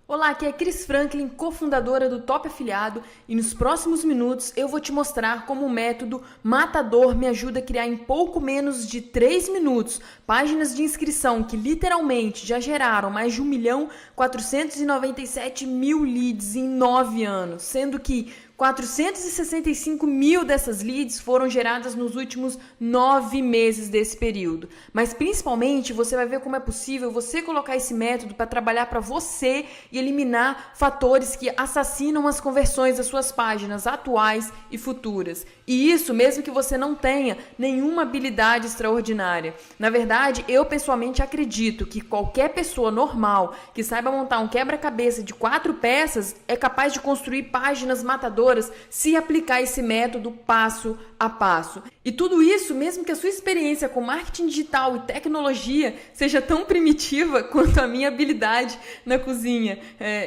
Olá, aqui é Cris Franklin, cofundadora do Top Afiliado, e nos próximos minutos eu vou te mostrar como o método Matador me ajuda a criar em pouco menos de 3 minutos páginas de inscrição que literalmente já geraram mais de 1.497.000 leads em 9 anos, sendo que 465 mil dessas leads foram geradas nos últimos 9 meses desse período. Mas principalmente você vai ver como é possível você colocar esse método para trabalhar para você e eliminar fatores que assassinam as conversões das suas páginas atuais e futuras. E isso mesmo que você não tenha nenhuma habilidade extraordinária. Na verdade, eu pessoalmente acredito que qualquer pessoa normal que saiba montar um quebra-cabeça de 4 peças é capaz de construir páginas matadoras se aplicar esse método passo a passo. E tudo isso mesmo que a sua experiência com marketing digital e tecnologia seja tão primitiva quanto a minha habilidade na cozinha.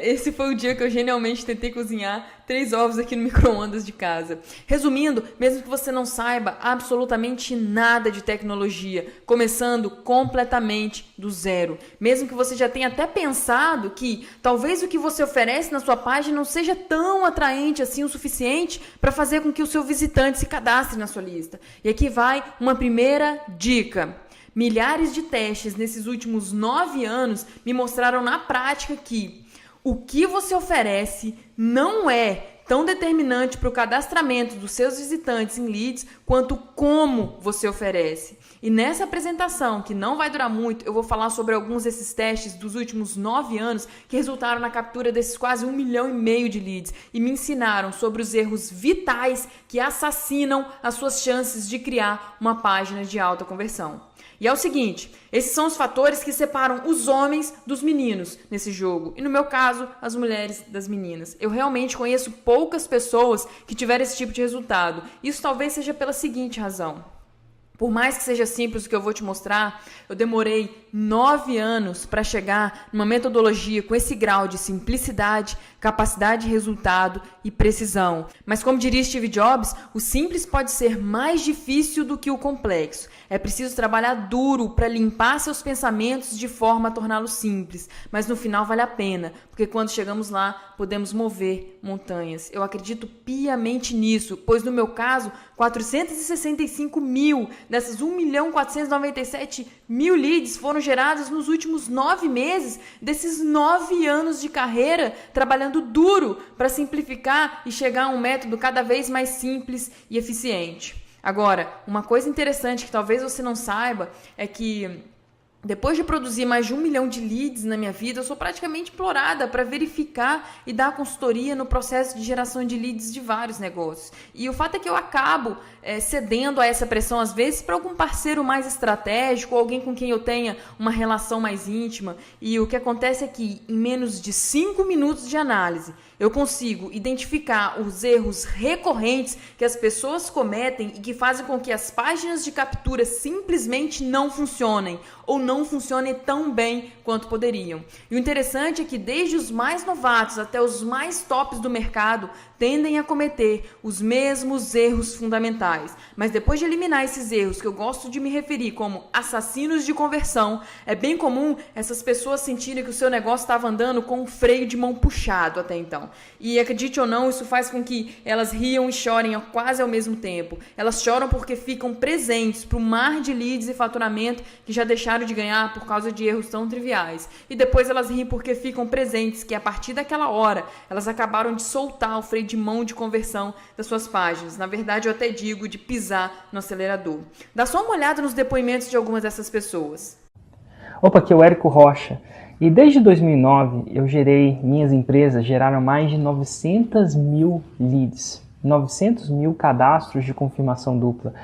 Esse foi o dia que eu genialmente tentei cozinhar 3 ovos aqui no micro-ondas de casa. Resumindo, mesmo que você não saiba absolutamente nada de tecnologia, começando completamente do zero, mesmo que você já tenha até pensado que talvez o que você oferece na sua página não seja tão atraente assim o suficiente para fazer com que o seu visitante se cadastre na sua lista. E aqui vai uma primeira dica. Milhares de testes nesses últimos 9 anos me mostraram na prática que o que você oferece não é tão determinante para o cadastramento dos seus visitantes em leads quanto como você oferece. E nessa apresentação, que não vai durar muito, eu vou falar sobre alguns desses testes dos últimos 9 anos que resultaram na captura desses quase 1,5 milhão de leads e me ensinaram sobre os erros vitais que assassinam as suas chances de criar uma página de alta conversão. E é o seguinte, esses são os fatores que separam os homens dos meninos nesse jogo. E no meu caso, as mulheres das meninas. Eu realmente conheço poucas pessoas que tiveram esse tipo de resultado. Isso talvez seja pela seguinte razão. Por mais que seja simples o que eu vou te mostrar, eu demorei 9 anos para chegar numa metodologia com esse grau de simplicidade, capacidade de resultado e precisão. Mas como diria Steve Jobs, o simples pode ser mais difícil do que o complexo. É preciso trabalhar duro para limpar seus pensamentos de forma a torná-los simples. Mas no final vale a pena, porque quando chegamos lá, podemos mover montanhas. Eu acredito piamente nisso, pois no meu caso, 465 mil dessas 1.497.000 leads foram geradas nos últimos 9 meses desses 9 anos de carreira, trabalhando duro para simplificar e chegar a um método cada vez mais simples e eficiente. Agora, uma coisa interessante que talvez você não saiba é que depois de produzir mais de 1 milhão de leads na minha vida, eu sou praticamente implorada para verificar e dar consultoria no processo de geração de leads de vários negócios. E o fato é que eu acabo cedendo a essa pressão, às vezes, para algum parceiro mais estratégico, ou alguém com quem eu tenha uma relação mais íntima. E o que acontece é que, em menos de 5 minutos de análise, eu consigo identificar os erros recorrentes que as pessoas cometem e que fazem com que as páginas de captura simplesmente não funcionem ou não funcionem tão bem quanto poderiam. E o interessante é que desde os mais novatos até os mais tops do mercado tendem a cometer os mesmos erros fundamentais. Mas depois de eliminar esses erros, que eu gosto de me referir como assassinos de conversão, é bem comum essas pessoas sentirem que o seu negócio estava andando com um freio de mão puxado até então. E acredite ou não, isso faz com que elas riam e chorem quase ao mesmo tempo. Elas choram porque ficam presentes para o mar de leads e faturamento que já deixaram de ganhar por causa de erros tão triviais. E depois elas riem porque ficam presentes que a partir daquela hora elas acabaram de soltar o freio de mão de conversão das suas páginas. Na verdade, eu até digo de pisar no acelerador. Dá só uma olhada nos depoimentos de algumas dessas pessoas. Opa, aqui é o Érico Rocha. E desde 2009, minhas empresas geraram mais de 900 mil leads, 900 mil cadastros de confirmação dupla.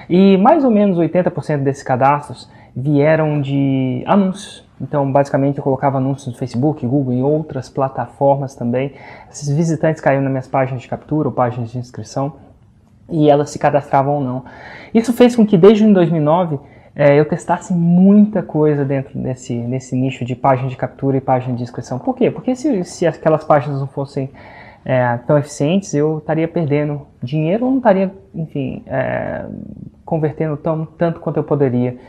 E mais ou menos 80% desses cadastros vieram de anúncios. Então, basicamente, eu colocava anúncios no Facebook, Google e outras plataformas também. Esses visitantes caíam nas minhas páginas de captura ou páginas de inscrição e elas se cadastravam ou não. Isso fez com que desde 2009 eu testasse muita coisa dentro nesse nicho de página de captura e página de inscrição. Por quê? Porque se aquelas páginas não fossem tão eficientes, eu estaria perdendo dinheiro ou não estaria, enfim, convertendo tanto quanto eu poderia.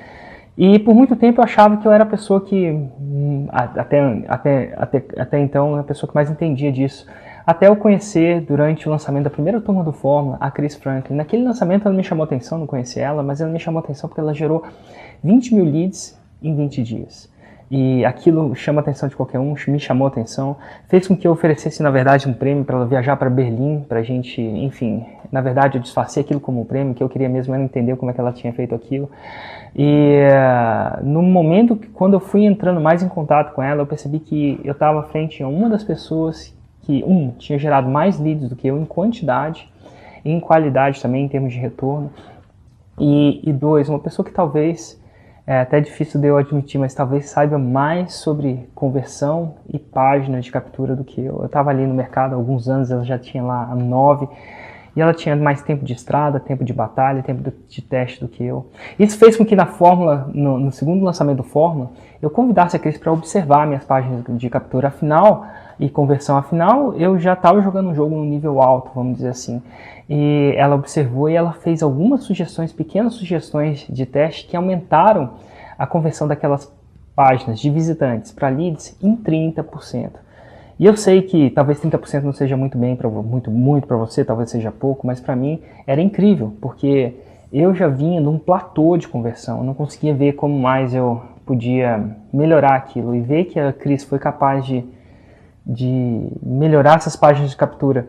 E por muito tempo eu achava que eu era a pessoa que, até então, a pessoa que mais entendia disso. Até eu conhecer, durante o lançamento da primeira turma do Fórmula, a Cris Franklin. Naquele lançamento ela me chamou a atenção, não conheci ela, mas ela me chamou a atenção porque ela gerou 20 mil leads em 20 dias. E aquilo chama a atenção de qualquer um, me chamou a atenção, fez com que eu oferecesse, na verdade, um prêmio para ela viajar para Berlim, para a gente, enfim, na verdade eu disfarcei aquilo como um prêmio, que eu queria mesmo era entender como é que ela tinha feito aquilo. E no momento, quando eu fui entrando mais em contato com ela, eu percebi que eu estava frente a uma das pessoas que, tinha gerado mais leads do que eu em quantidade, e em qualidade também, em termos de retorno, e dois, uma pessoa que talvez, é até difícil de eu admitir, mas talvez saiba mais sobre conversão e página de captura do que eu. Eu estava ali no mercado há alguns anos, ela já tinha lá 9, e ela tinha mais tempo de estrada, tempo de batalha, tempo de teste do que eu. Isso fez com que na Fórmula, no segundo lançamento do Fórmula, eu convidasse a Cris para observar minhas páginas de captura afinal e conversão afinal. Eu já estava jogando um jogo no nível alto, vamos dizer assim. E ela observou e ela fez algumas sugestões, pequenas sugestões de teste que aumentaram a conversão daquelas páginas de visitantes para leads em 30%. E eu sei que talvez 30% não seja muito para você, talvez seja pouco, mas para mim era incrível, porque eu já vinha num platô de conversão, eu não conseguia ver como mais eu podia melhorar aquilo, e ver que a Cris foi capaz de melhorar essas páginas de captura,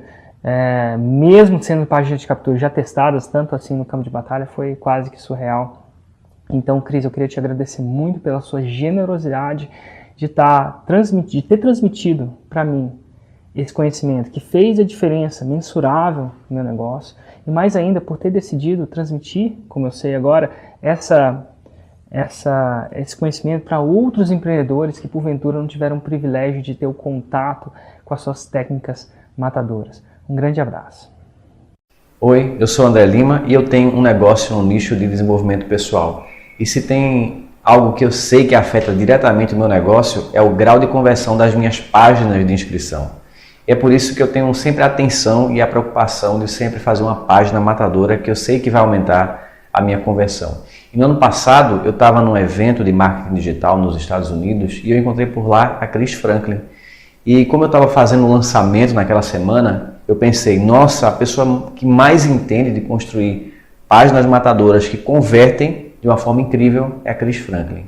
mesmo sendo páginas de captura já testadas, tanto assim no campo de batalha, foi quase que surreal. Então, Cris, eu queria te agradecer muito pela sua generosidade de ter transmitido para mim esse conhecimento que fez a diferença mensurável no meu negócio, e mais ainda por ter decidido transmitir, como eu sei agora, esse conhecimento para outros empreendedores que porventura não tiveram o privilégio de ter o contato com as suas técnicas matadoras. Um grande abraço. Oi, eu sou André Lima e eu tenho um negócio no nicho de desenvolvimento pessoal. E se tem algo que eu sei que afeta diretamente o meu negócio, é o grau de conversão das minhas páginas de inscrição. E é por isso que eu tenho sempre a atenção e a preocupação de sempre fazer uma página matadora que eu sei que vai aumentar a minha conversão. E no ano passado eu estava num evento de marketing digital nos Estados Unidos e eu encontrei por lá a Cris Franklin. E como eu estava fazendo o lançamento naquela semana, eu pensei, nossa, a pessoa que mais entende de construir páginas matadoras que convertem de uma forma incrível é a Cris Franklin.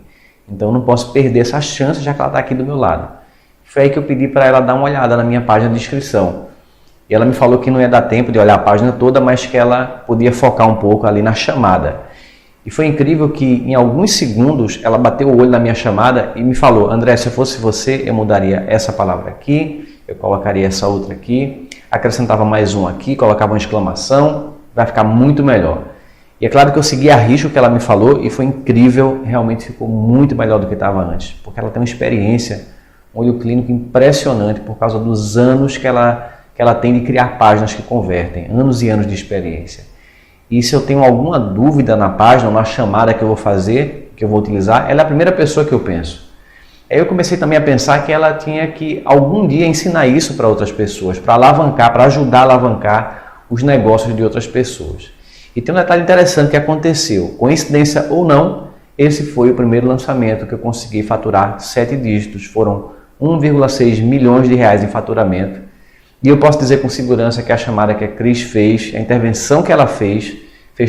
Então eu não posso perder essa chance, já que ela está aqui do meu lado. Foi aí que eu pedi para ela dar uma olhada na minha página de inscrição. E ela me falou que não ia dar tempo de olhar a página toda, mas que ela podia focar um pouco ali na chamada. E foi incrível que em alguns segundos ela bateu o olho na minha chamada e me falou, André, se eu fosse você, eu mudaria essa palavra aqui, eu colocaria essa outra aqui, acrescentava mais um aqui, colocava uma exclamação, vai ficar muito melhor. E é claro que eu segui a risca o que ela me falou e foi incrível, realmente ficou muito melhor do que estava antes, porque ela tem uma experiência, um olho clínico impressionante por causa dos anos que ela tem de criar páginas que convertem, anos e anos de experiência. E se eu tenho alguma dúvida na página, na chamada que eu vou fazer, que eu vou utilizar, ela é a primeira pessoa que eu penso. Aí eu comecei também a pensar que ela tinha que algum dia ensinar isso para outras pessoas, para alavancar, para ajudar a alavancar os negócios de outras pessoas. E tem um detalhe interessante que aconteceu, coincidência ou não, esse foi o primeiro lançamento que eu consegui faturar 7 dígitos, foram 1,6 milhões de reais em faturamento. E eu posso dizer com segurança que a chamada que a Cris fez, a intervenção que ela fez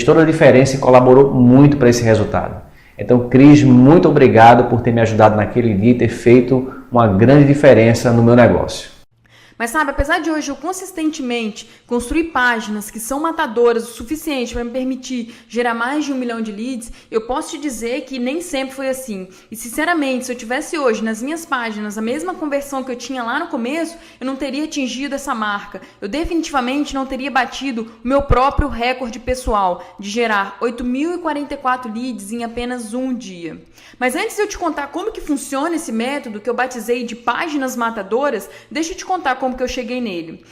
toda a diferença e colaborou muito para esse resultado. Então, Cris, muito obrigado por ter me ajudado naquele dia e ter feito uma grande diferença no meu negócio. Mas sabe, apesar de hoje eu consistentemente construir páginas que são matadoras o suficiente para me permitir gerar mais de 1 milhão de leads, eu posso te dizer que nem sempre foi assim. E sinceramente, se eu tivesse hoje nas minhas páginas a mesma conversão que eu tinha lá no começo, eu não teria atingido essa marca. Eu definitivamente não teria batido o meu próprio recorde pessoal de gerar 8.044 leads em apenas um dia. Mas antes de eu te contar como que funciona esse método que eu batizei de páginas matadoras, deixa eu te contar como que eu cheguei nele.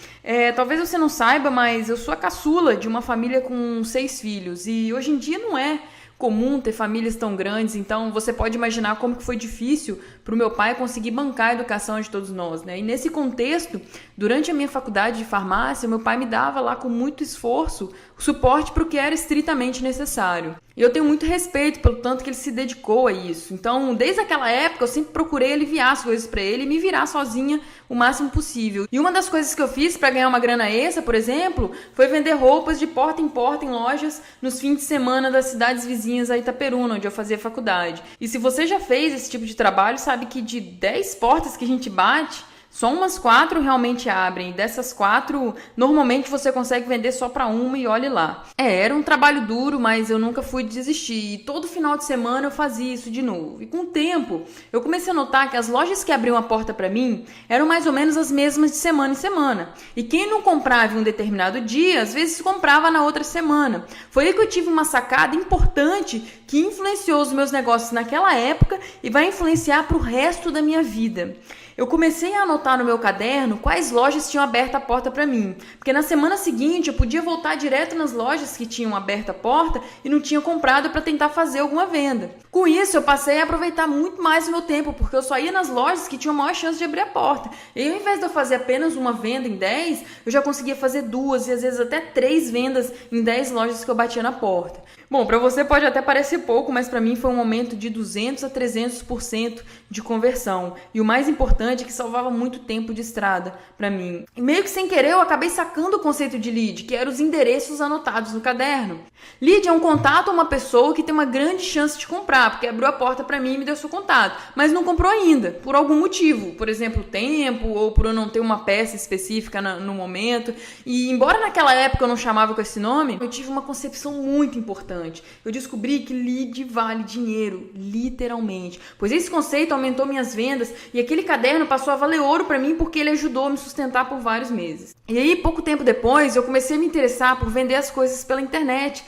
Talvez você não saiba, mas eu sou a caçula de uma família com 6 filhos e hoje em dia não é comum ter famílias tão grandes, então você pode imaginar como que foi difícil para o meu pai conseguir bancar a educação de todos nós, né? E nesse contexto, durante a minha faculdade de farmácia, meu pai me dava lá com muito esforço o suporte para o que era estritamente necessário. E eu tenho muito respeito pelo tanto que ele se dedicou a isso. Então, desde aquela época, eu sempre procurei aliviar as coisas para ele e me virar sozinha o máximo possível. E uma das coisas que eu fiz para ganhar uma grana extra, por exemplo, foi vender roupas de porta em porta em lojas nos fins de semana das cidades vizinhas a Itaperuna, onde eu fazia faculdade. E se você já fez esse tipo de trabalho, sabe que de 10 portas que a gente bate, só umas 4 realmente abrem. E dessas 4, normalmente você consegue vender só para uma e olhe lá. Era um trabalho duro, mas eu nunca fui desistir. E todo final de semana eu fazia isso de novo. E com o tempo, eu comecei a notar que as lojas que abriam a porta para mim eram mais ou menos as mesmas de semana em semana. E quem não comprava em um determinado dia, às vezes comprava na outra semana. Foi aí que eu tive uma sacada importante que influenciou os meus negócios naquela época e vai influenciar para o resto da minha vida. Eu comecei a anotar no meu caderno quais lojas tinham aberto a porta para mim, porque na semana seguinte eu podia voltar direto nas lojas que tinham aberto a porta e não tinha comprado para tentar fazer alguma venda. Com isso, eu passei a aproveitar muito mais o meu tempo, porque eu só ia nas lojas que tinham maior chance de abrir a porta. E ao invés de eu fazer apenas uma venda em 10, eu já conseguia fazer 2 e às vezes até 3 vendas em 10 lojas que eu batia na porta. Bom, para você pode até parecer pouco, mas para mim foi um aumento de 200 a 300% de conversão. E o mais importante é que salvava muito tempo de estrada para mim. E meio que sem querer eu acabei sacando o conceito de lead, que eram os endereços anotados no caderno. Lead é um contato a uma pessoa que tem uma grande chance de comprar, porque abriu a porta para mim e me deu seu contato, mas não comprou ainda, por algum motivo. Por exemplo, tempo, ou por eu não ter uma peça específica no momento. E embora naquela época eu não chamava com esse nome, eu tive uma concepção muito importante. Eu descobri que lead vale dinheiro, literalmente. Pois esse conceito aumentou minhas vendas e aquele caderno passou a valer ouro para mim porque ele ajudou a me sustentar por vários meses. E aí, pouco tempo depois, eu comecei a me interessar por vender as coisas pela internet.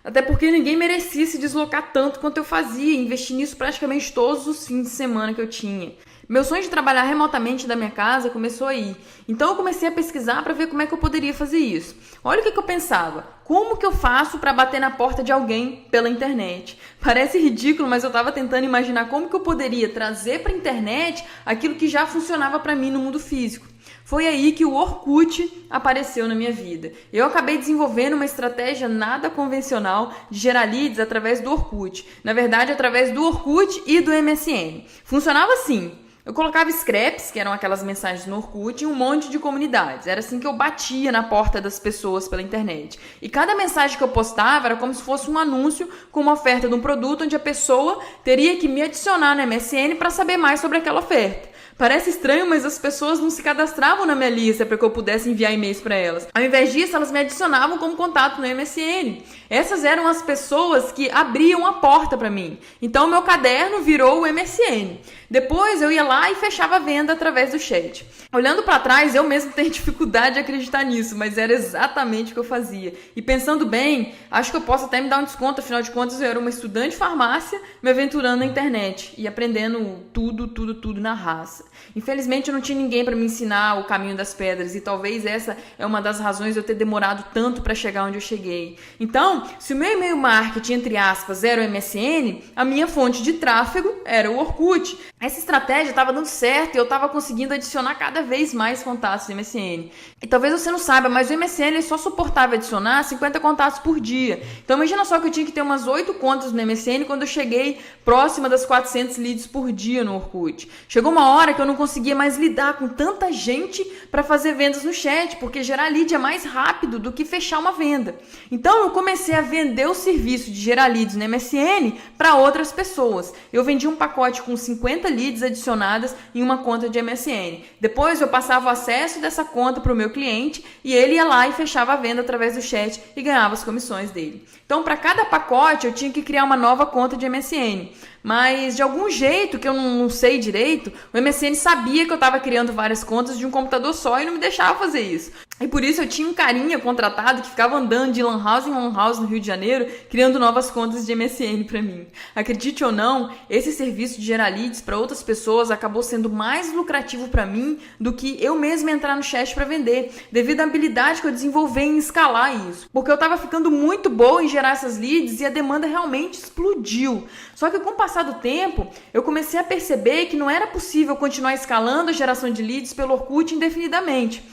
Até porque ninguém merecia se deslocar tanto quanto eu fazia, investi nisso praticamente todos os fins de semana que eu tinha. Meu sonho de trabalhar remotamente da minha casa começou aí. Então eu comecei a pesquisar para ver como é que eu poderia fazer isso. Olha o que eu pensava. Como que eu faço para bater na porta de alguém pela internet? Parece ridículo, mas eu estava tentando imaginar como que eu poderia trazer para a internet aquilo que já funcionava para mim no mundo físico. Foi aí que o Orkut apareceu na minha vida. Eu acabei desenvolvendo uma estratégia nada convencional de gerar leads através do Orkut. Na verdade, através do Orkut e do MSN. Funcionava assim. Eu colocava scraps, que eram aquelas mensagens no Orkut, em um monte de comunidades. Era assim que eu batia na porta das pessoas pela internet. E cada mensagem que eu postava era como se fosse um anúncio com uma oferta de um produto onde a pessoa teria que me adicionar no MSN para saber mais sobre aquela oferta. Parece estranho, mas as pessoas não se cadastravam na minha lista para que eu pudesse enviar e-mails para elas. Ao invés disso, elas me adicionavam como contato no MSN. Essas eram as pessoas que abriam a porta para mim. Então, meu caderno virou o MSN. Depois, eu ia lá e fechava a venda através do chat. Olhando para trás, eu mesmo tenho dificuldade de acreditar nisso, mas era exatamente o que eu fazia. E pensando bem, acho que eu posso até me dar um desconto, afinal de contas, eu era uma estudante de farmácia me aventurando na internet e aprendendo tudo na raça. Infelizmente, eu não tinha ninguém para me ensinar o caminho das pedras e talvez essa é uma das razões de eu ter demorado tanto para chegar onde eu cheguei. Então, se o meu e-mail marketing, entre aspas, era o MSN, a minha fonte de tráfego era o Orkut. Essa estratégia estava dando certo e eu estava conseguindo adicionar cada vez mais contatos no MSN. E talvez você não saiba, mas o MSN ele só suportava adicionar 50 contatos por dia. Então imagina só que eu tinha que ter umas 8 contas no MSN quando eu cheguei próxima das 400 leads por dia no Orkut. Chegou uma hora que eu não conseguia mais lidar com tanta gente para fazer vendas no chat, porque gerar lead é mais rápido do que fechar uma venda. Então eu comecei a vender o serviço de gerar leads no MSN para outras pessoas. Eu vendi um pacote com 50 leads adicionadas em uma conta de MSN. Depois eu passava o acesso dessa conta para o meu cliente e ele ia lá e fechava a venda através do chat e ganhava as comissões dele. Então, para cada pacote, eu tinha que criar uma nova conta de MSN. Mas, de algum jeito, que eu não sei direito, o MSN sabia que eu estava criando várias contas de um computador só e não me deixava fazer isso. E por isso eu tinha um carinha contratado que ficava andando de lan house em lan house no Rio de Janeiro, criando novas contas de MSN para mim. Acredite ou não, esse serviço de gerar leads para outras pessoas acabou sendo mais lucrativo para mim do que eu mesma entrar no chat para vender, devido à habilidade que eu desenvolvi em escalar isso. Porque eu estava ficando muito boa em gerar essas leads e a demanda realmente explodiu. Só que com o passar do tempo, eu comecei a perceber que não era possível continuar escalando a geração de leads pelo Orkut indefinidamente.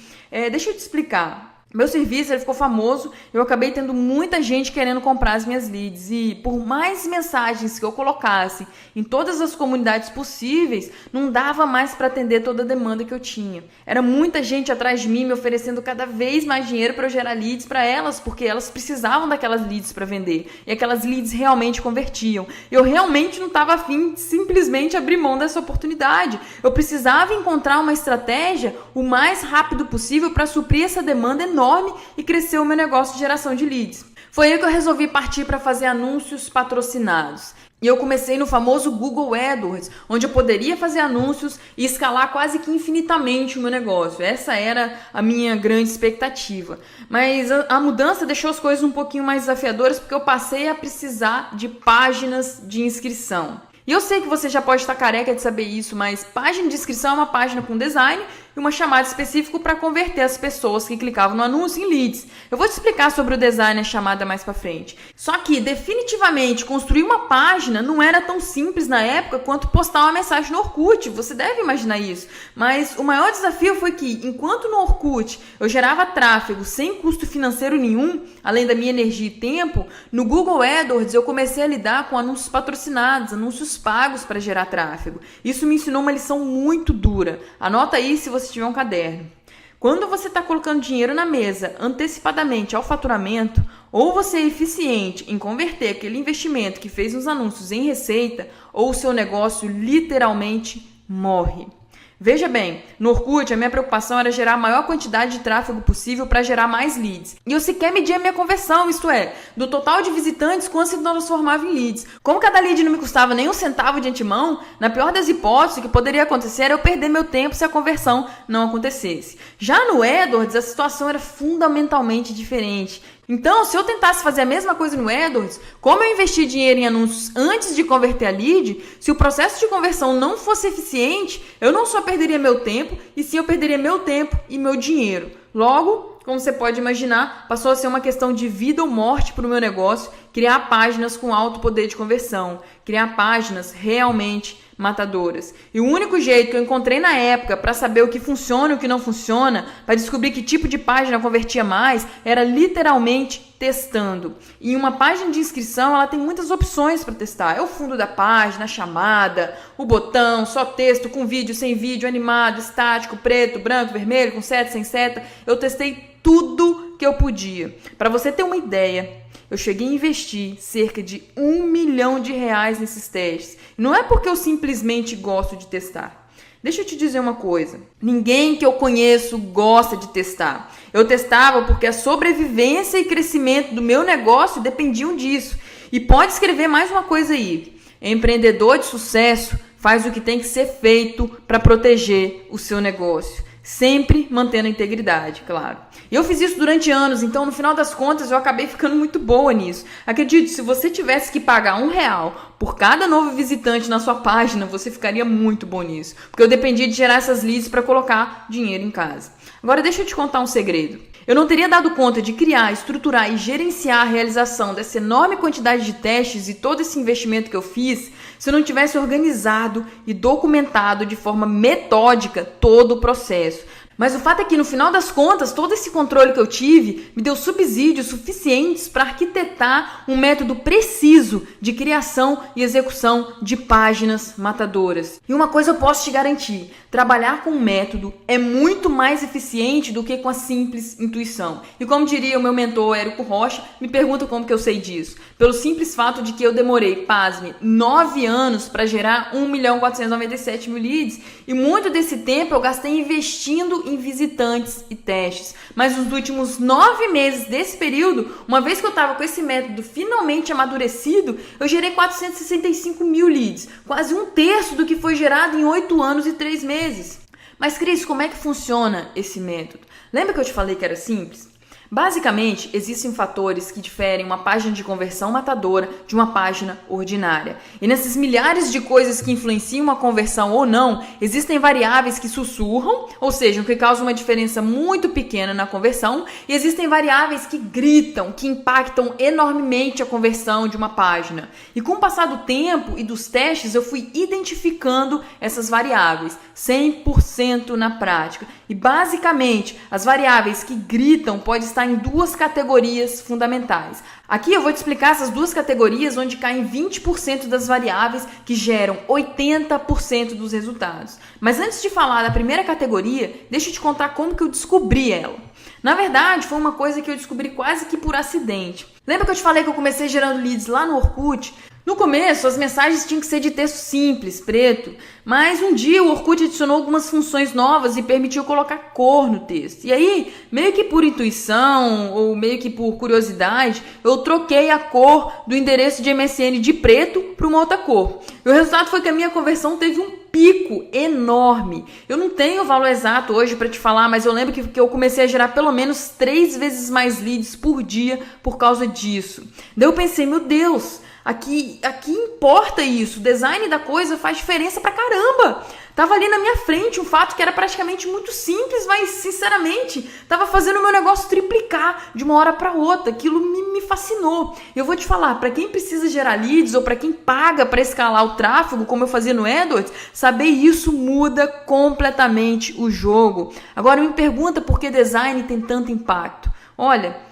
Deixa eu te explicar. Meu serviço ele ficou famoso, eu acabei tendo muita gente querendo comprar as minhas leads e por mais mensagens que eu colocasse em todas as comunidades possíveis, não dava mais para atender toda a demanda que eu tinha. Era muita gente atrás de mim me oferecendo cada vez mais dinheiro para eu gerar leads para elas, porque elas precisavam daquelas leads para vender e aquelas leads realmente convertiam. Eu realmente não estava afim de simplesmente abrir mão dessa oportunidade. Eu precisava encontrar uma estratégia o mais rápido possível para suprir essa demanda enorme e crescer o meu negócio de geração de leads. Foi aí que eu resolvi partir para fazer anúncios patrocinados. E eu comecei no famoso Google AdWords, onde eu poderia fazer anúncios e escalar quase que infinitamente o meu negócio. Essa era a minha grande expectativa. Mas a mudança deixou as coisas um pouquinho mais desafiadoras porque eu passei a precisar de páginas de inscrição. E eu sei que você já pode estar careca de saber isso, mas página de inscrição é uma página com design e uma chamada específica para converter as pessoas que clicavam no anúncio em leads. Eu vou te explicar sobre o design e a chamada mais para frente. Só que, definitivamente, construir uma página não era tão simples na época quanto postar uma mensagem no Orkut. Você deve imaginar isso. Mas o maior desafio foi que, enquanto no Orkut eu gerava tráfego sem custo financeiro nenhum, além da minha energia e tempo, no Google AdWords eu comecei a lidar com anúncios patrocinados, anúncios pagos para gerar tráfego. Isso me ensinou uma lição muito dura. Anota aí se você tiver um caderno. Quando você está colocando dinheiro na mesa antecipadamente ao faturamento, ou você é eficiente em converter aquele investimento que fez nos anúncios em receita, ou o seu negócio literalmente morre. Veja bem, no Orkut a minha preocupação era gerar a maior quantidade de tráfego possível para gerar mais leads. E eu sequer media a minha conversão, isto é, do total de visitantes quanto se transformava em leads. Como cada lead não me custava nem um centavo de antemão, na pior das hipóteses, o que poderia acontecer era eu perder meu tempo se a conversão não acontecesse. Já no AdWords a situação era fundamentalmente diferente. Então, se eu tentasse fazer a mesma coisa no AdWords, como eu investi dinheiro em anúncios antes de converter a lead, se o processo de conversão não fosse eficiente, eu não só perderia meu tempo, e sim eu perderia meu tempo e meu dinheiro. Logo, como você pode imaginar, passou a ser uma questão de vida ou morte para o meu negócio, criar páginas com alto poder de conversão, criar páginas realmente matadoras. E o único jeito que eu encontrei na época para saber o que funciona e o que não funciona, para descobrir que tipo de página convertia mais, era literalmente testando. E uma página de inscrição, ela tem muitas opções para testar. É o fundo da página, a chamada, o botão, só texto, com vídeo, sem vídeo, animado, estático, preto, branco, vermelho, com seta, sem seta. Eu testei tudo que eu podia. Para você ter uma ideia, eu cheguei a investir cerca de R$1 milhão nesses testes. Não é porque eu simplesmente gosto de testar. Deixa eu te dizer uma coisa. Ninguém que eu conheço gosta de testar. Eu testava porque a sobrevivência e crescimento do meu negócio dependiam disso. E pode escrever mais uma coisa aí. Empreendedor de sucesso faz o que tem que ser feito para proteger o seu negócio. Sempre mantendo a integridade, claro. E eu fiz isso durante anos, então no final das contas eu acabei ficando muito boa nisso. Acredite, se você tivesse que pagar R$1 por cada novo visitante na sua página, você ficaria muito bom nisso. Porque eu dependia de gerar essas leads para colocar dinheiro em casa. Agora deixa eu te contar um segredo. Eu não teria dado conta de criar, estruturar e gerenciar a realização dessa enorme quantidade de testes e todo esse investimento que eu fiz se eu não tivesse organizado e documentado de forma metódica todo o processo. Mas o fato é que, no final das contas, todo esse controle que eu tive me deu subsídios suficientes para arquitetar um método preciso de criação e execução de páginas matadoras. E uma coisa eu posso te garantir, trabalhar com um método é muito mais eficiente do que com a simples intuição. E como diria o meu mentor, Érico Rocha, me pergunta como que eu sei disso. Pelo simples fato de que eu demorei, pasme, 9 anos para gerar 1.497.000 leads e muito desse tempo eu gastei investindo em visitantes e testes. Mas nos últimos 9 meses desse período, uma vez que eu estava com esse método finalmente amadurecido, eu gerei 465.000 leads, quase 1/3 do que foi gerado em 8 anos e 3 meses. Mas Cris, como é que funciona esse método? Lembra que eu te falei que era simples? Basicamente, existem fatores que diferem uma página de conversão matadora de uma página ordinária. E nesses milhares de coisas que influenciam uma conversão ou não, existem variáveis que sussurram, ou seja, que causam uma diferença muito pequena na conversão, e existem variáveis que gritam, que impactam enormemente a conversão de uma página. E com o passar do tempo e dos testes, eu fui identificando essas variáveis 100% na prática. E basicamente, as variáveis que gritam podem estar em duas categorias fundamentais. Aqui eu vou te explicar essas duas categorias onde caem 20% das variáveis que geram 80% dos resultados. Mas antes de falar da primeira categoria, deixa eu te contar como que eu descobri ela. Na verdade, foi uma coisa que eu descobri quase que por acidente. Lembra que eu te falei que eu comecei gerando leads lá no Orkut? No começo, as mensagens tinham que ser de texto simples, preto, mas um dia o Orkut adicionou algumas funções novas e permitiu colocar cor no texto. E aí, meio que por intuição ou meio que por curiosidade, eu troquei a cor do endereço de MSN de preto para uma outra cor. E o resultado foi que a minha conversão teve um pico enorme. Eu não tenho o valor exato hoje para te falar, mas eu lembro que eu comecei a gerar pelo menos 3 vezes mais leads por dia por causa disso. Daí eu pensei, meu Deus, aqui importa isso, o design da coisa faz diferença pra caramba. Tava ali na minha frente um fato que era praticamente muito simples, mas sinceramente tava fazendo o meu negócio triplicar de uma hora para outra. Aquilo me fascinou. Eu vou te falar, para quem precisa gerar leads ou para quem paga para escalar o tráfego, como eu fazia no AdWords, saber isso muda completamente o jogo. Agora me pergunta por que design tem tanto impacto. Olha,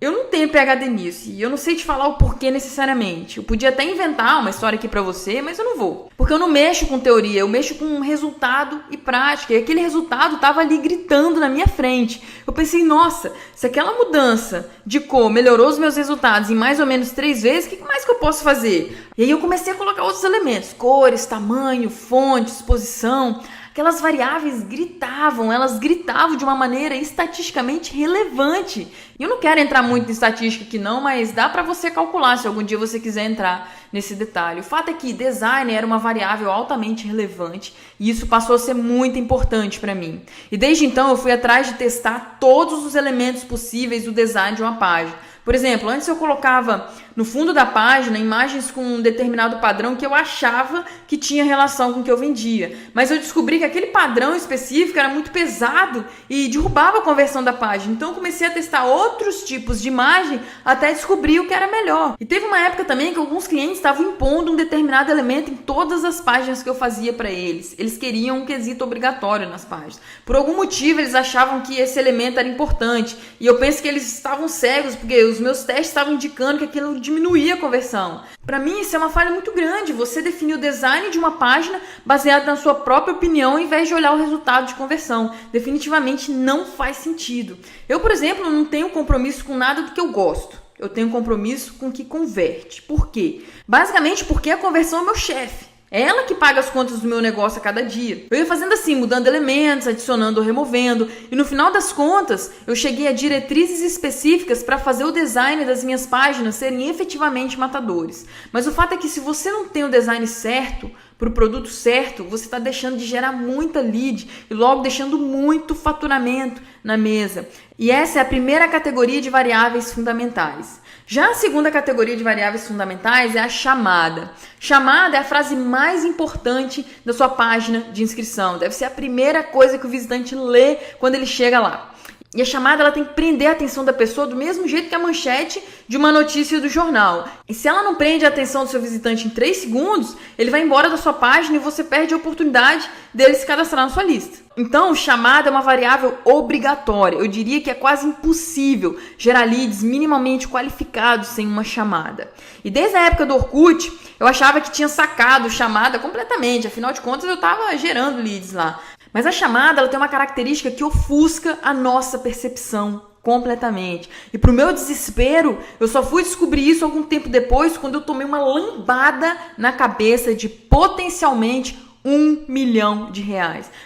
eu não tenho PhD nisso e eu não sei te falar o porquê necessariamente. Eu podia até inventar uma história aqui pra você, mas eu não vou. Porque eu não mexo com teoria, eu mexo com resultado e prática. E aquele resultado tava ali gritando na minha frente. Eu pensei, nossa, se aquela mudança de cor melhorou os meus resultados em mais ou menos 3 vezes, o que mais que eu posso fazer? E aí eu comecei a colocar outros elementos. Cores, tamanho, fonte, exposição. Aquelas variáveis gritavam, elas gritavam de uma maneira estatisticamente relevante. E eu não quero entrar muito em estatística aqui não, mas dá para você calcular se algum dia você quiser entrar nesse detalhe. O fato é que design era uma variável altamente relevante e isso passou a ser muito importante para mim. E desde então eu fui atrás de testar todos os elementos possíveis do design de uma página. Por exemplo, antes eu colocava no fundo da página imagens com um determinado padrão que eu achava que tinha relação com o que eu vendia. Mas eu descobri que aquele padrão específico era muito pesado e derrubava a conversão da página. Então eu comecei a testar outros tipos de imagem até descobrir o que era melhor. E teve uma época também que alguns clientes estavam impondo um determinado elemento em todas as páginas que eu fazia para eles. Eles queriam um quesito obrigatório nas páginas. Por algum motivo eles achavam que esse elemento era importante. E eu penso que eles estavam cegos porque os meus testes estavam indicando que aquilo diminuía a conversão. Para mim, isso é uma falha muito grande. Você definiu o design de uma página baseado na sua própria opinião, ao invés de olhar o resultado de conversão. Definitivamente não faz sentido. Eu, por exemplo, não tenho compromisso com nada do que eu gosto. Eu tenho compromisso com o que converte. Por quê? Basicamente porque a conversão é meu chefe. É ela que paga as contas do meu negócio a cada dia. Eu ia fazendo assim, mudando elementos, adicionando ou removendo. E no final das contas, eu cheguei a diretrizes específicas para fazer o design das minhas páginas serem efetivamente matadores. Mas o fato é que se você não tem o design certo, para o produto certo, você está deixando de gerar muita lead e logo deixando muito faturamento na mesa. E essa é a primeira categoria de variáveis fundamentais. Já a segunda categoria de variáveis fundamentais é a chamada. Chamada é a frase mais importante da sua página de inscrição. Deve ser a primeira coisa que o visitante lê quando ele chega lá. E a chamada ela tem que prender a atenção da pessoa do mesmo jeito que a manchete de uma notícia do jornal. E se ela não prende a atenção do seu visitante em 3 segundos, ele vai embora da sua página e você perde a oportunidade dele se cadastrar na sua lista. Então, chamada é uma variável obrigatória. Eu diria que é quase impossível gerar leads minimamente qualificados sem uma chamada. E desde a época do Orkut, eu achava que tinha sacado chamada completamente. Afinal de contas, eu estava gerando leads lá. Mas a chamada ela tem uma característica que ofusca a nossa percepção completamente. E pro meu desespero, eu só fui descobrir isso algum tempo depois, quando eu tomei uma lambada na cabeça de potencialmente R$1 milhão.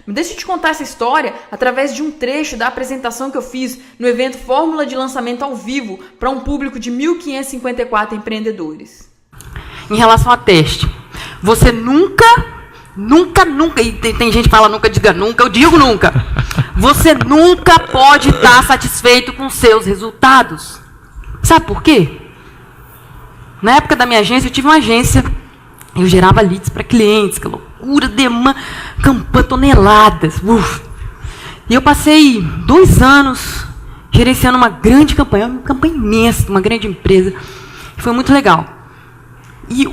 Mas deixa eu te contar essa história através de um trecho da apresentação que eu fiz no evento Fórmula de Lançamento ao Vivo para um público de 1.554 empreendedores. Em relação a teste, você nunca Nunca, e tem gente que fala nunca, diga nunca, eu digo nunca. Você nunca pode estar satisfeito com seus resultados. Sabe por quê? Na época da minha agência, eu tive uma agência, eu gerava leads para clientes, que loucura, demanda, campanha, toneladas. E eu passei 2 anos gerenciando uma grande campanha imensa, uma grande empresa. Foi muito legal. E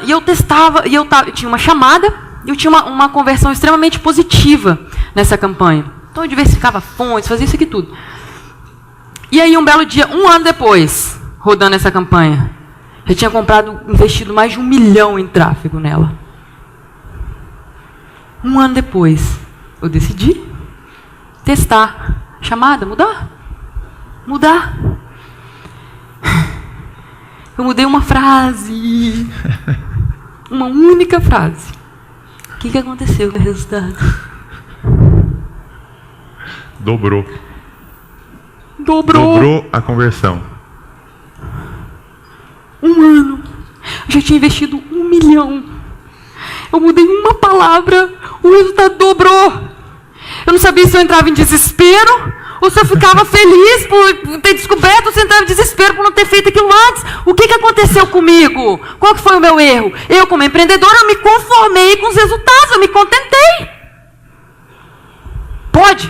eu testava, eu tinha uma chamada, eu tinha uma conversão extremamente positiva nessa campanha. Então eu diversificava fontes, fazia isso aqui tudo. E aí um belo dia, 1 ano depois, rodando essa campanha, eu tinha investido mais de 1 milhão em tráfego nela. 1 ano depois, eu decidi testar a chamada, mudar. Eu mudei uma frase. Uma única frase. O que aconteceu com o resultado? Dobrou a conversão. 1 ano. Eu já tinha investido 1 milhão. Eu mudei uma palavra, o resultado dobrou. Eu não sabia se eu entrava em desespero ou se eu ficava feliz por ter descoberto, ou se eu entrava em desespero por não ter feito aquilo antes. O que aconteceu comigo? Qual que foi o meu erro? Eu, como empreendedora, eu me conformei com os resultados, eu me contentei. Pode?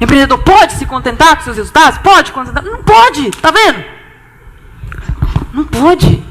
Empreendedor pode se contentar com seus resultados? Pode contentar? Não pode, tá vendo? Não pode.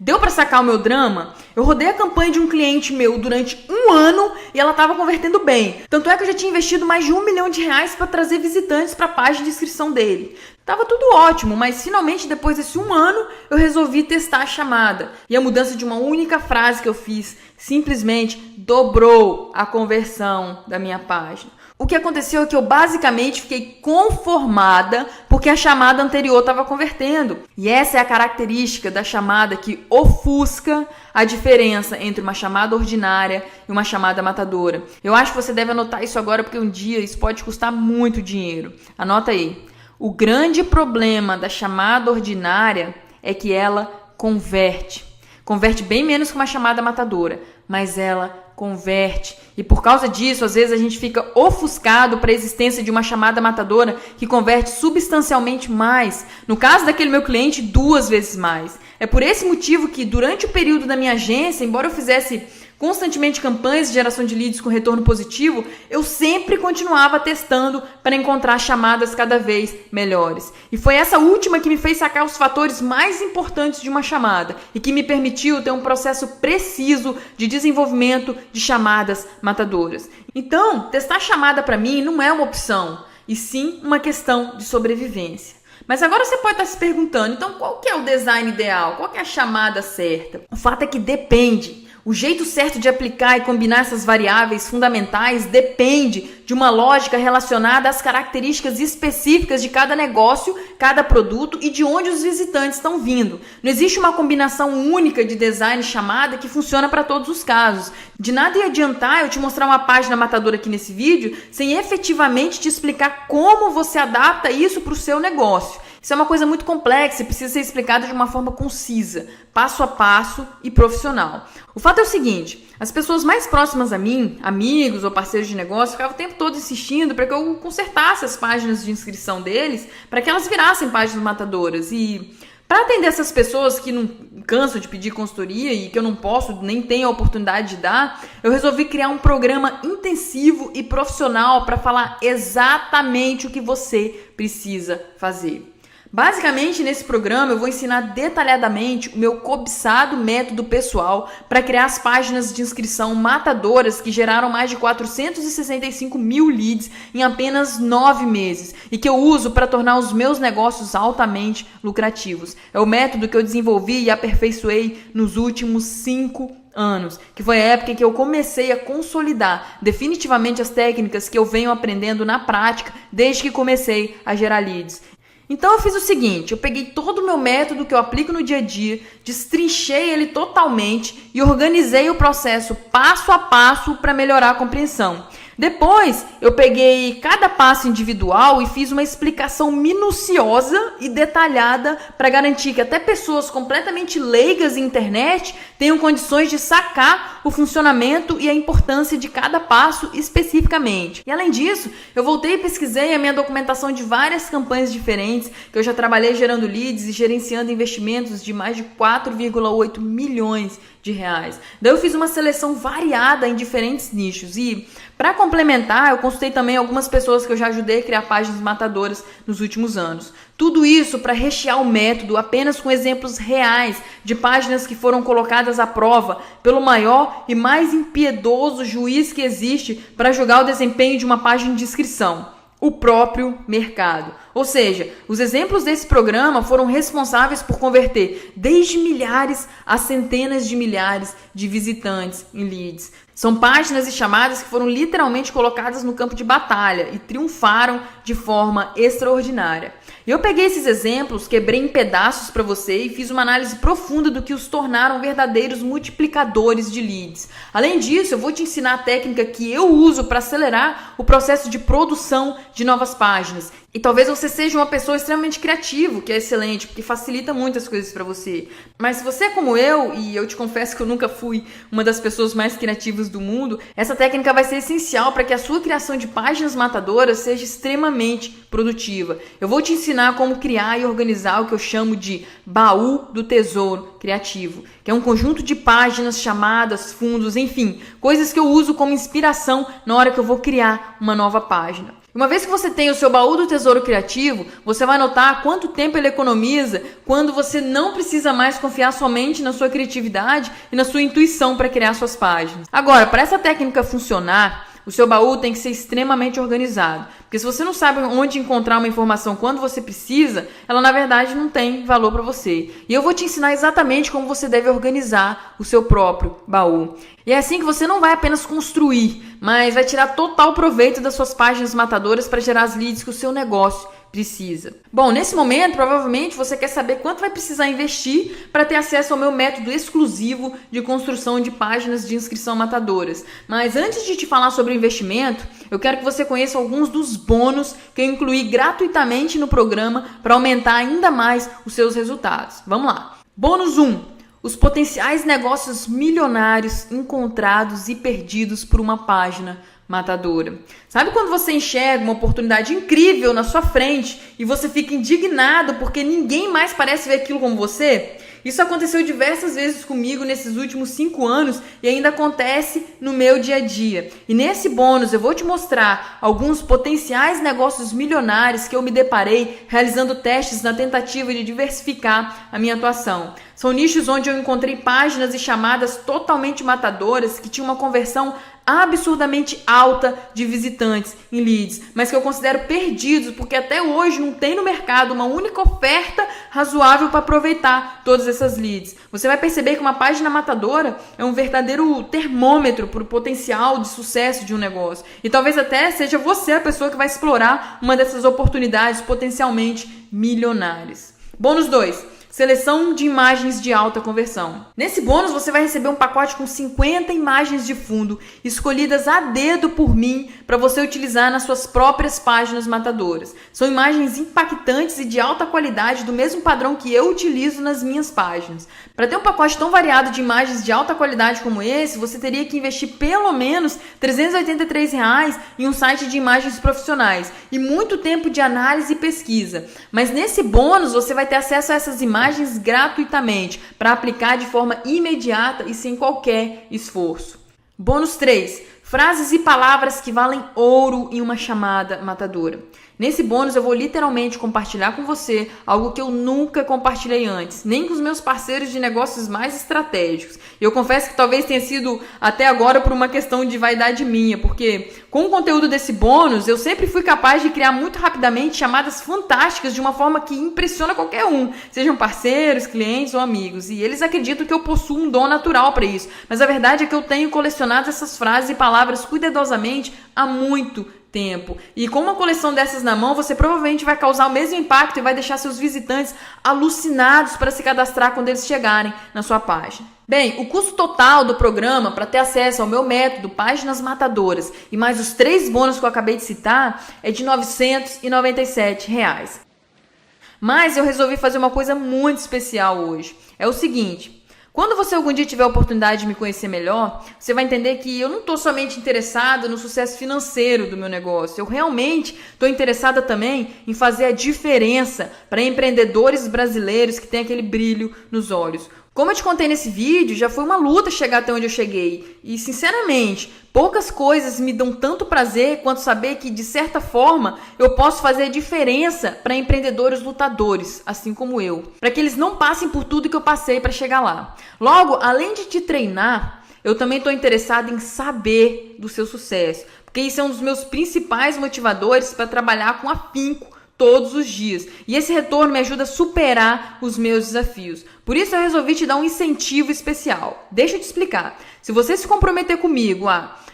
Deu para sacar o meu drama? Eu rodei a campanha de um cliente meu durante 1 ano e ela estava convertendo bem. Tanto é que eu já tinha investido mais de R$1 milhão para trazer visitantes para a página de inscrição dele. Tava tudo ótimo, mas finalmente depois desse 1 ano eu resolvi testar a chamada. E a mudança de uma única frase que eu fiz simplesmente dobrou a conversão da minha página. O que aconteceu é que eu basicamente fiquei conformada porque a chamada anterior estava convertendo. E essa é a característica da chamada que ofusca a diferença entre uma chamada ordinária e uma chamada matadora. Eu acho que você deve anotar isso agora porque um dia isso pode custar muito dinheiro. Anota aí. O grande problema da chamada ordinária é que ela converte. Converte bem menos que uma chamada matadora, mas ela converte. E por causa disso, às vezes a gente fica ofuscado para a existência de uma chamada matadora que converte substancialmente mais. No caso daquele meu cliente, 2 vezes mais. É por esse motivo que durante o período da minha agência, embora eu fizesse constantemente campanhas de geração de leads com retorno positivo, eu sempre continuava testando para encontrar chamadas cada vez melhores. E foi essa última que me fez sacar os fatores mais importantes de uma chamada e que me permitiu ter um processo preciso de desenvolvimento de chamadas matadoras. Então, testar chamada para mim não é uma opção, e sim uma questão de sobrevivência. Mas agora você pode estar se perguntando, então qual que é o design ideal? Qual que é a chamada certa? O fato é que depende. O jeito certo de aplicar e combinar essas variáveis fundamentais depende de uma lógica relacionada às características específicas de cada negócio, cada produto e de onde os visitantes estão vindo. Não existe uma combinação única de design e chamada que funciona para todos os casos. De nada ia adiantar eu te mostrar uma página matadora aqui nesse vídeo sem efetivamente te explicar como você adapta isso para o seu negócio. Isso é uma coisa muito complexa e precisa ser explicada de uma forma concisa, passo a passo e profissional. O fato é o seguinte, as pessoas mais próximas a mim, amigos ou parceiros de negócio, ficavam o tempo todo insistindo para que eu consertasse as páginas de inscrição deles, para que elas virassem páginas matadoras. E para atender essas pessoas que não cansam de pedir consultoria e que eu não posso, nem tenho a oportunidade de dar, eu resolvi criar um programa intensivo e profissional para falar exatamente o que você precisa fazer. Basicamente, nesse programa eu vou ensinar detalhadamente o meu cobiçado método pessoal para criar as páginas de inscrição matadoras que geraram mais de 465 mil leads em apenas 9 meses e que eu uso para tornar os meus negócios altamente lucrativos. É o método que eu desenvolvi e aperfeiçoei nos últimos 5 anos, que foi a época em que eu comecei a consolidar definitivamente as técnicas que eu venho aprendendo na prática desde que comecei a gerar leads. Então eu fiz o seguinte, eu peguei todo o meu método que eu aplico no dia a dia, destrinchei ele totalmente e organizei o processo passo a passo para melhorar a compreensão. Depois, eu peguei cada passo individual e fiz uma explicação minuciosa e detalhada para garantir que até pessoas completamente leigas em internet tenham condições de sacar o funcionamento e a importância de cada passo especificamente. E além disso, eu voltei e pesquisei a minha documentação de várias campanhas diferentes, que eu já trabalhei gerando leads e gerenciando investimentos de mais de 4,8 milhões de reais. Daí eu fiz uma seleção variada em diferentes nichos e, para complementar, eu consultei também algumas pessoas que eu já ajudei a criar páginas matadoras nos últimos anos. Tudo isso para rechear o método apenas com exemplos reais de páginas que foram colocadas à prova pelo maior e mais impiedoso juiz que existe para julgar o desempenho de uma página de inscrição: o próprio mercado. Ou seja, os exemplos desse programa foram responsáveis por converter desde milhares a centenas de milhares de visitantes em leads. São páginas e chamadas que foram literalmente colocadas no campo de batalha e triunfaram de forma extraordinária. E eu peguei esses exemplos, quebrei em pedaços para você e fiz uma análise profunda do que os tornaram verdadeiros multiplicadores de leads. Além disso, eu vou te ensinar a técnica que eu uso para acelerar o processo de produção de novas páginas. E talvez você seja uma pessoa extremamente criativa, que é excelente, porque facilita muitas coisas para você. Mas se você é como eu, e eu te confesso que eu nunca fui uma das pessoas mais criativas do mundo, essa técnica vai ser essencial para que a sua criação de páginas matadoras seja extremamente produtiva. Eu vou te ensinar como criar e organizar o que eu chamo de baú do tesouro criativo, que é um conjunto de páginas, chamadas, fundos, enfim, coisas que eu uso como inspiração na hora que eu vou criar uma nova página. Uma vez que você tem o seu baú do tesouro criativo, você vai notar quanto tempo ele economiza quando você não precisa mais confiar somente na sua criatividade e na sua intuição para criar suas páginas. Agora, para essa técnica funcionar, o seu baú tem que ser extremamente organizado. Porque se você não sabe onde encontrar uma informação quando você precisa, ela na verdade não tem valor para você. E eu vou te ensinar exatamente como você deve organizar o seu próprio baú. E é assim que você não vai apenas construir, mas vai tirar total proveito das suas páginas matadoras para gerar as leads que o seu negócio precisa. Bom, nesse momento, provavelmente você quer saber quanto vai precisar investir para ter acesso ao meu método exclusivo de construção de páginas de inscrição matadoras. Mas antes de te falar sobre o investimento, eu quero que você conheça alguns dos bônus que eu incluí gratuitamente no programa para aumentar ainda mais os seus resultados. Vamos lá. Bônus 1. Os potenciais negócios milionários encontrados e perdidos por uma página matadora. Sabe quando você enxerga uma oportunidade incrível na sua frente e você fica indignado porque ninguém mais parece ver aquilo como você? Isso aconteceu diversas vezes comigo nesses últimos 5 anos e ainda acontece no meu dia a dia. E nesse bônus eu vou te mostrar alguns potenciais negócios milionários que eu me deparei realizando testes na tentativa de diversificar a minha atuação. São nichos onde eu encontrei páginas e chamadas totalmente matadoras que tinham uma conversão absurdamente alta de visitantes em leads, mas que eu considero perdidos porque até hoje não tem no mercado uma única oferta razoável para aproveitar todas essas leads. Você vai perceber que uma página matadora é um verdadeiro termômetro para o potencial de sucesso de um negócio. E talvez até seja você a pessoa que vai explorar uma dessas oportunidades potencialmente milionárias. Bônus 2. Seleção de imagens de alta conversão. Nesse bônus você vai receber um pacote com 50 imagens de fundo escolhidas a dedo por mim para você utilizar nas suas próprias páginas matadoras. São imagens impactantes e de alta qualidade do mesmo padrão que eu utilizo nas minhas páginas. Para ter um pacote tão variado de imagens de alta qualidade como esse, você teria que investir pelo menos R$ 383 em um site de imagens profissionais e muito tempo de análise e pesquisa. Mas nesse bônus você vai ter acesso a essas imagens gratuitamente para aplicar de forma imediata e sem qualquer esforço. Bônus 3. Frases e palavras que valem ouro em uma chamada matadora. Nesse bônus eu vou literalmente compartilhar com você algo que eu nunca compartilhei antes, nem com os meus parceiros de negócios mais estratégicos. E eu confesso que talvez tenha sido até agora por uma questão de vaidade minha, porque com o conteúdo desse bônus eu sempre fui capaz de criar muito rapidamente chamadas fantásticas de uma forma que impressiona qualquer um, sejam parceiros, clientes ou amigos. E eles acreditam que eu possuo um dom natural para isso, mas a verdade é que eu tenho colecionado essas frases e palavras cuidadosamente há muito tempo. E com uma coleção dessas na mão, você provavelmente vai causar o mesmo impacto e vai deixar seus visitantes alucinados para se cadastrar quando eles chegarem na sua página. Bem, o custo total do programa para ter acesso ao meu método Páginas Matadoras e mais os 3 bônus que eu acabei de citar é de R$ 997. Mas eu resolvi fazer uma coisa muito especial hoje. É o seguinte: Quando você algum dia tiver a oportunidade de me conhecer melhor, você vai entender que eu não estou somente interessada no sucesso financeiro do meu negócio. Eu realmente estou interessada também em fazer a diferença para empreendedores brasileiros que têm aquele brilho nos olhos. Como eu te contei nesse vídeo, já foi uma luta chegar até onde eu cheguei. E, sinceramente, poucas coisas me dão tanto prazer quanto saber que, de certa forma, eu posso fazer a diferença para empreendedores lutadores, assim como eu. Para que eles não passem por tudo que eu passei para chegar lá. Logo, além de te treinar, eu também estou interessada em saber do seu sucesso. Porque isso é um dos meus principais motivadores para trabalhar com afinco todos os dias. E esse retorno me ajuda a superar os meus desafios. Por isso eu resolvi te dar um incentivo especial. Deixa eu te explicar. Se você se comprometer comigo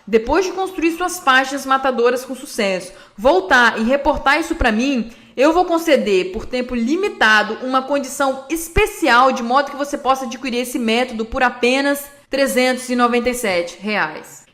depois de construir suas páginas matadoras com sucesso, voltar e reportar isso para mim, eu vou conceder por tempo limitado uma condição especial de modo que você possa adquirir esse método por apenas R$ 397.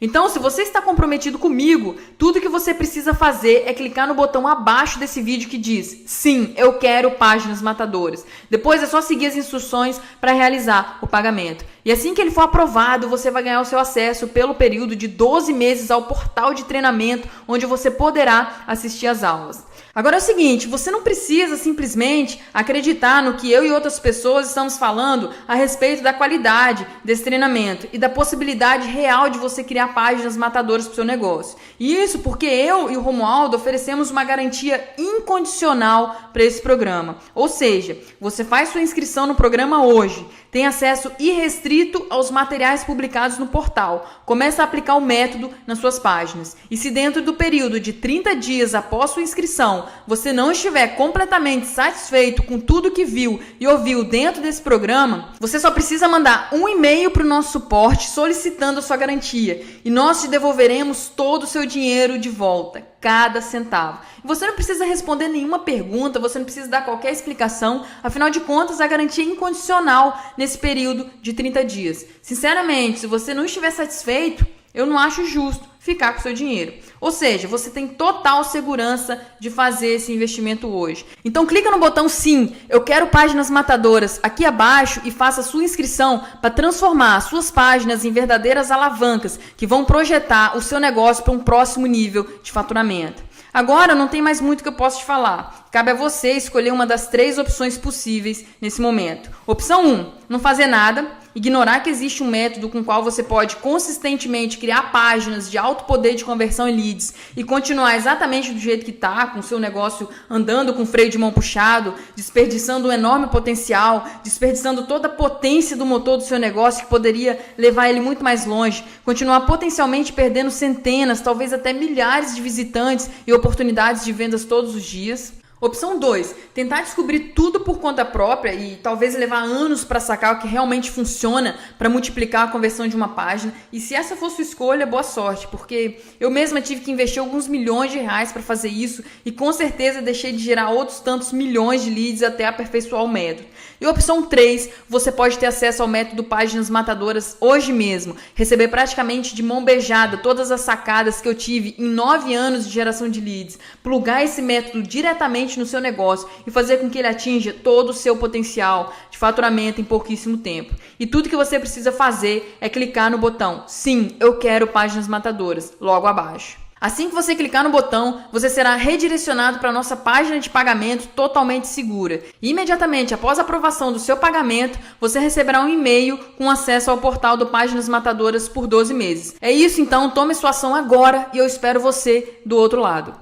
Então, se você está comprometido comigo, tudo que você precisa fazer é clicar no botão abaixo desse vídeo que diz: sim, eu quero páginas matadoras. Depois é só seguir as instruções para realizar o pagamento. E assim que ele for aprovado, você vai ganhar o seu acesso pelo período de 12 meses ao portal de treinamento, onde você poderá assistir às aulas. Agora é o seguinte, você não precisa simplesmente acreditar no que eu e outras pessoas estamos falando a respeito da qualidade desse treinamento e da possibilidade real de você criar páginas matadoras para o seu negócio. E isso porque eu e o Romualdo oferecemos uma garantia incondicional para esse programa. Ou seja, você faz sua inscrição no programa hoje, tem acesso irrestrito aos materiais publicados no portal, começa a aplicar o método nas suas páginas. E se dentro do período de 30 dias após sua inscrição, você não estiver completamente satisfeito com tudo que viu e ouviu dentro desse programa, você só precisa mandar um e-mail para o nosso suporte solicitando a sua garantia. E nós te devolveremos todo o seu dinheiro de volta, cada centavo. E você não precisa responder nenhuma pergunta, você não precisa dar qualquer explicação, afinal de contas a garantia é incondicional nesse período de 30 dias. Sinceramente, se você não estiver satisfeito, eu não acho justo ficar com o seu dinheiro. Ou seja, você tem total segurança de fazer esse investimento hoje. Então clica no botão sim, eu quero páginas matadoras aqui abaixo e faça sua inscrição para transformar as suas páginas em verdadeiras alavancas que vão projetar o seu negócio para um próximo nível de faturamento. Agora não tem mais muito que eu possa te falar. Cabe a você escolher uma das 3 opções possíveis nesse momento. Opção 1, não fazer nada, ignorar que existe um método com o qual você pode consistentemente criar páginas de alto poder de conversão em leads e continuar exatamente do jeito que está, com o seu negócio andando com freio de mão puxado, desperdiçando um enorme potencial, desperdiçando toda a potência do motor do seu negócio que poderia levar ele muito mais longe, continuar potencialmente perdendo centenas, talvez até milhares de visitantes e oportunidades de vendas todos os dias. Opção 2, tentar descobrir tudo por conta própria e talvez levar anos para sacar o que realmente funciona para multiplicar a conversão de uma página. E se essa for sua escolha, boa sorte, porque eu mesma tive que investir alguns milhões de reais para fazer isso e com certeza deixei de gerar outros tantos milhões de leads até aperfeiçoar o método. E opção 3, você pode ter acesso ao método Páginas Matadoras hoje mesmo, receber praticamente de mão beijada todas as sacadas que eu tive em 9 anos de geração de leads, plugar esse método diretamente no seu negócio e fazer com que ele atinja todo o seu potencial de faturamento em pouquíssimo tempo. E tudo que você precisa fazer é clicar no botão sim, eu quero Páginas Matadoras, logo abaixo. Assim que você clicar no botão, você será redirecionado para a nossa página de pagamento totalmente segura. E imediatamente após a aprovação do seu pagamento, você receberá um e-mail com acesso ao portal do Páginas Matadoras por 12 meses. É isso então, tome sua ação agora e eu espero você do outro lado.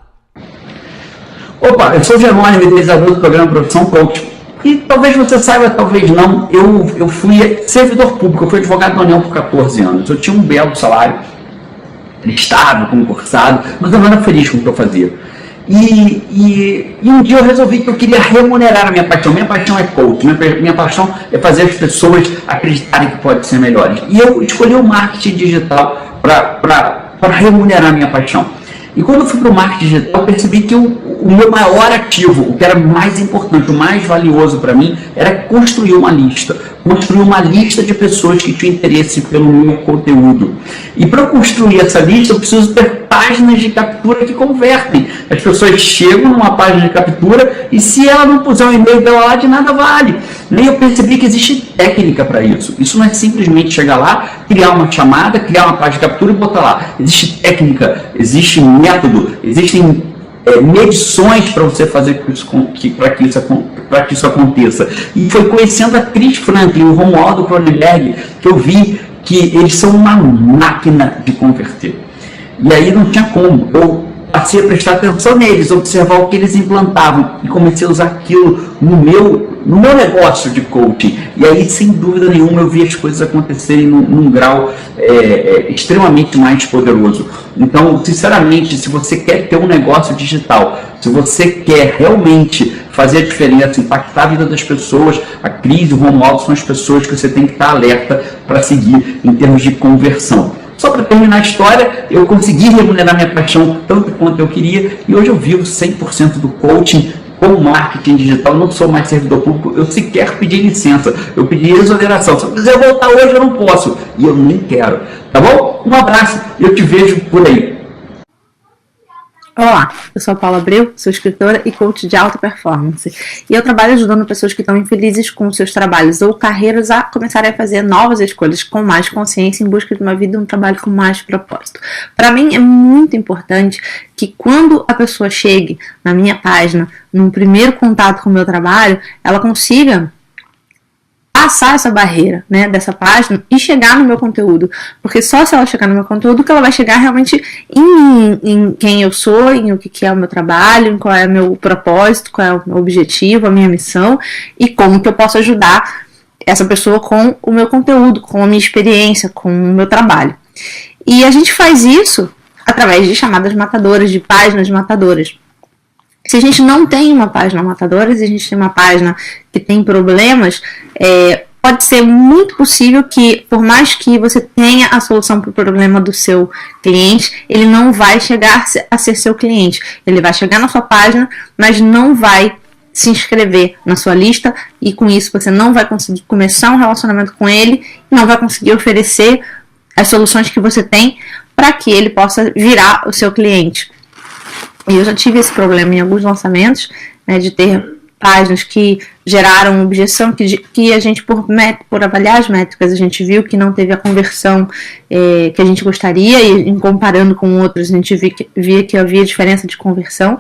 Opa, eu sou o Jerônimo, idealizador do programa Profissão Coach. E talvez você saiba, talvez não, eu fui servidor público, eu fui advogado da União por 14 anos. Eu tinha um belo salário, estável, concursado, mas eu não era feliz com o que eu fazia. E um dia eu resolvi que eu queria remunerar a minha paixão. Minha paixão é coach, minha paixão é fazer as pessoas acreditarem que podem ser melhores. E eu escolhi o marketing digital para remunerar a minha paixão. E quando eu fui para o marketing digital, eu percebi que o meu maior ativo, o que era mais importante, o mais valioso para mim, era construir uma lista de pessoas que tinham interesse pelo meu conteúdo. E para construir essa lista, eu preciso ter páginas de captura que convertem. As pessoas chegam numa página de captura e se ela não puser o e-mail dela lá, de nada vale. E eu percebi que existe técnica para isso. Isso não é simplesmente chegar lá, criar uma chamada, criar uma página de captura e botar lá. Existe técnica, existe método, existem medições para você fazer para que isso aconteça. E foi conhecendo a Cris Franklin e o Romualdo Cronenberg que eu vi que eles são uma máquina de converter. E aí não tinha como. Eu passei a prestar atenção neles, observar o que eles implantavam e comecei a usar aquilo no meu negócio de coaching. E aí, sem dúvida nenhuma, eu vi as coisas acontecerem num grau extremamente mais poderoso. Então, sinceramente, se você quer ter um negócio digital, se você quer realmente fazer a diferença, impactar a vida das pessoas, a Cris e o Romualdo são as pessoas que você tem que estar alerta para seguir em termos de conversão. Só para terminar a história, eu consegui remunerar minha paixão tanto quanto eu queria e hoje eu vivo 100% do coaching com marketing digital. Eu não sou mais servidor público, eu sequer pedi licença, eu pedi exoneração. Se eu quiser voltar hoje, eu não posso e eu nem quero. Tá bom? Um abraço e eu te vejo por aí. Olá, eu sou a Paula Abreu, sou escritora e coach de alta performance. E eu trabalho ajudando pessoas que estão infelizes com seus trabalhos ou carreiras a começarem a fazer novas escolhas com mais consciência em busca de uma vida e um trabalho com mais propósito. Para mim é muito importante que quando a pessoa chegue na minha página, num primeiro contato com o meu trabalho, ela consiga passar essa barreira, né, dessa página e chegar no meu conteúdo, porque só se ela chegar no meu conteúdo que ela vai chegar realmente em quem eu sou, em o que é o meu trabalho, em qual é o meu propósito, qual é o meu objetivo, a minha missão e como que eu posso ajudar essa pessoa com o meu conteúdo, com a minha experiência, com o meu trabalho. E a gente faz isso através de chamadas matadoras, de páginas matadoras. Se a gente não tem uma página matadora, se a gente tem uma página que tem problemas, pode ser muito possível que, por mais que você tenha a solução para o problema do seu cliente, ele não vai chegar a ser seu cliente. Ele vai chegar na sua página, mas não vai se inscrever na sua lista e com isso você não vai conseguir começar um relacionamento com ele, não vai conseguir oferecer as soluções que você tem para que ele possa virar o seu cliente. E eu já tive esse problema em alguns lançamentos, né, de ter páginas que geraram objeção, que a gente, por avaliar as métricas, a gente viu que não teve a conversão que a gente gostaria, e em comparando com outros, a gente via que havia diferença de conversão.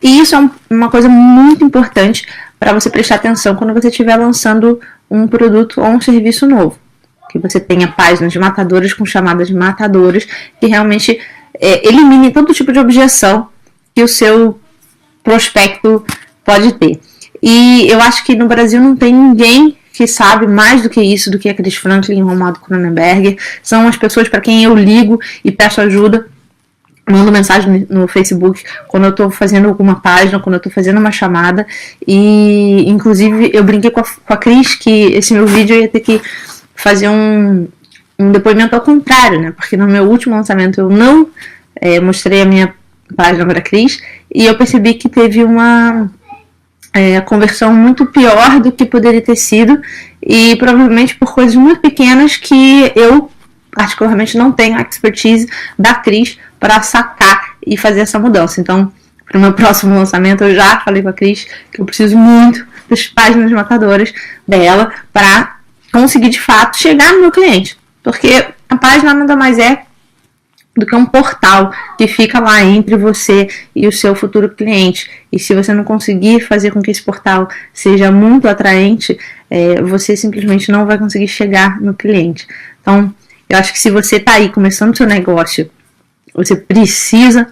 E isso é uma coisa muito importante para você prestar atenção quando você estiver lançando um produto ou um serviço novo. Que você tenha páginas matadoras com chamadas matadoras que realmente eliminem todo tipo de objeção que o seu prospecto pode ter. E eu acho que no Brasil não tem ninguém que sabe mais do que isso, do que a Cris Franklin e o Romualdo Cronenberg. São as pessoas para quem eu ligo e peço ajuda, mando mensagem no Facebook quando eu estou fazendo alguma página, quando eu estou fazendo uma chamada. E inclusive eu brinquei com a Cris que esse meu vídeo eu ia ter que fazer um depoimento ao contrário, né? Porque no meu último lançamento eu não mostrei a minha página para a Cris e eu percebi que teve uma conversão muito pior do que poderia ter sido e provavelmente por coisas muito pequenas que eu particularmente não tenho a expertise da Cris para sacar e fazer essa mudança. Então, para o meu próximo lançamento eu já falei com a Cris que eu preciso muito das páginas matadoras dela para conseguir de fato chegar no meu cliente, porque a página nada mais é do que um portal que fica lá entre você e o seu futuro cliente. E se você não conseguir fazer com que esse portal seja muito atraente, você simplesmente não vai conseguir chegar no cliente. Então, eu acho que se você está aí começando o seu negócio, você precisa